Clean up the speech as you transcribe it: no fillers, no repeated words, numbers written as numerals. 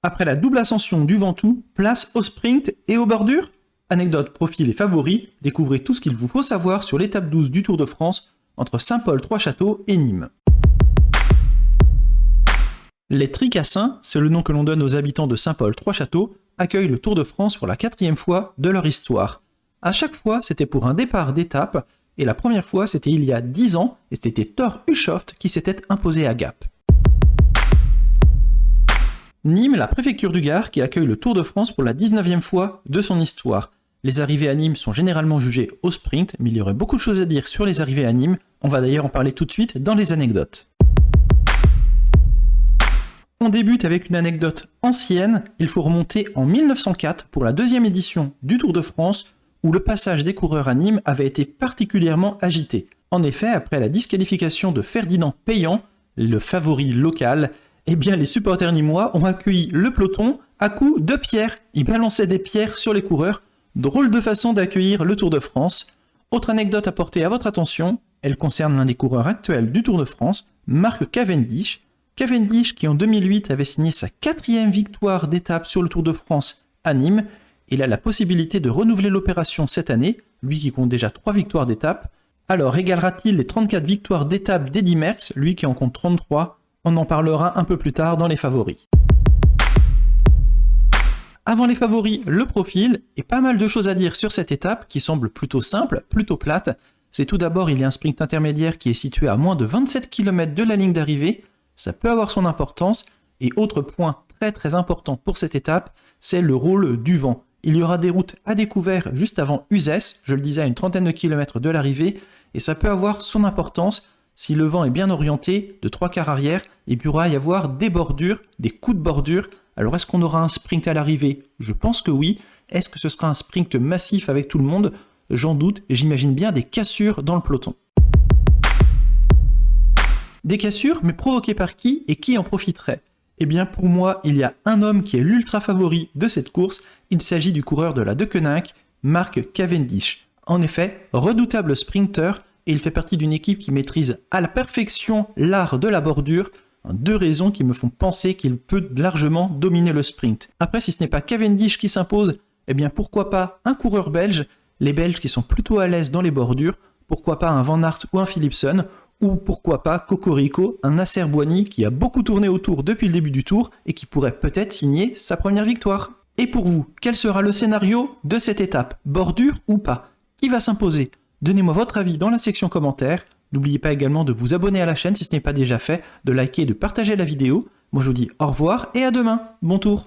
Après la double ascension du Ventoux, place au sprint et aux bordures? Anecdotes, profils et favoris, découvrez tout ce qu'il vous faut savoir sur l'étape 12 du Tour de France entre Saint-Paul-Trois-Châteaux et Nîmes. Les Tricassins, c'est le nom que l'on donne aux habitants de Saint-Paul-Trois-Châteaux, accueillent le Tour de France pour la 4e fois de leur histoire. À chaque fois, c'était pour un départ d'étape, et la première fois, c'était il y a 10 ans, et c'était Thor Hushovd qui s'était imposé à Gap. Nîmes, la préfecture du Gard, qui accueille le Tour de France pour la 19e fois de son histoire. Les arrivées à Nîmes sont généralement jugées au sprint, mais il y aurait beaucoup de choses à dire sur les arrivées à Nîmes, on va d'ailleurs en parler tout de suite dans les anecdotes. On débute avec une anecdote ancienne, il faut remonter en 1904 pour la 2e édition du Tour de France, où le passage des coureurs à Nîmes avait été particulièrement agité. En effet, après la disqualification de Ferdinand Payan, le favori local, eh bien les supporters nîmois ont accueilli le peloton à coups de pierres. Ils balançaient des pierres sur les coureurs. Drôle de façon d'accueillir le Tour de France. Autre anecdote à porter à votre attention, elle concerne l'un des coureurs actuels du Tour de France, Mark Cavendish. Cavendish qui en 2008 avait signé sa 4e victoire d'étape sur le Tour de France à Nîmes. Il a la possibilité de renouveler l'opération cette année, lui qui compte déjà 3 victoires d'étape. Alors égalera-t-il les 34 victoires d'étape d'Eddy Merckx, lui qui en compte 33? On en parlera un peu plus tard dans les favoris. Avant les favoris, le profil, et pas mal de choses à dire sur cette étape qui semble plutôt simple, plutôt plate. C'est tout d'abord, il y a un sprint intermédiaire qui est situé à moins de 27 km de la ligne d'arrivée. Ça peut avoir son importance. Et autre point très important pour cette étape, c'est le rôle du vent. Il y aura des routes à découvert juste avant Uzès, je le disais à une trentaine de kilomètres de l'arrivée, et ça peut avoir son importance. Si le vent est bien orienté, de 3/4 arrière, il pourra y avoir des bordures, des coups de bordure. Alors est-ce qu'on aura un sprint à l'arrivée? Je pense que oui. Est-ce que ce sera un sprint massif avec tout le monde? J'en doute, j'imagine bien des cassures dans le peloton. Des cassures, mais provoquées par qui et qui en profiterait? Eh bien pour moi, il y a un homme qui est l'ultra favori de cette course, il s'agit du coureur de la Deceuninck, Mark Cavendish. En effet, redoutable sprinter, et il fait partie d'une équipe qui maîtrise à la perfection l'art de la bordure, 2 raisons qui me font penser qu'il peut largement dominer le sprint. Après, si ce n'est pas Cavendish qui s'impose, eh bien pourquoi pas un coureur belge, les Belges qui sont plutôt à l'aise dans les bordures, pourquoi pas un Van Aert ou un Philipsen, ou pourquoi pas Cocorico, un Nasser Boigny qui a beaucoup tourné autour depuis le début du tour et qui pourrait peut-être signer sa première victoire. Et pour vous, quel sera le scénario de cette étape? Bordure ou pas? Qui va s'imposer? Donnez-moi votre avis dans la section commentaires. N'oubliez pas également de vous abonner à la chaîne si ce n'est pas déjà fait, de liker et de partager la vidéo. Moi je vous dis au revoir et à demain. Bon tour!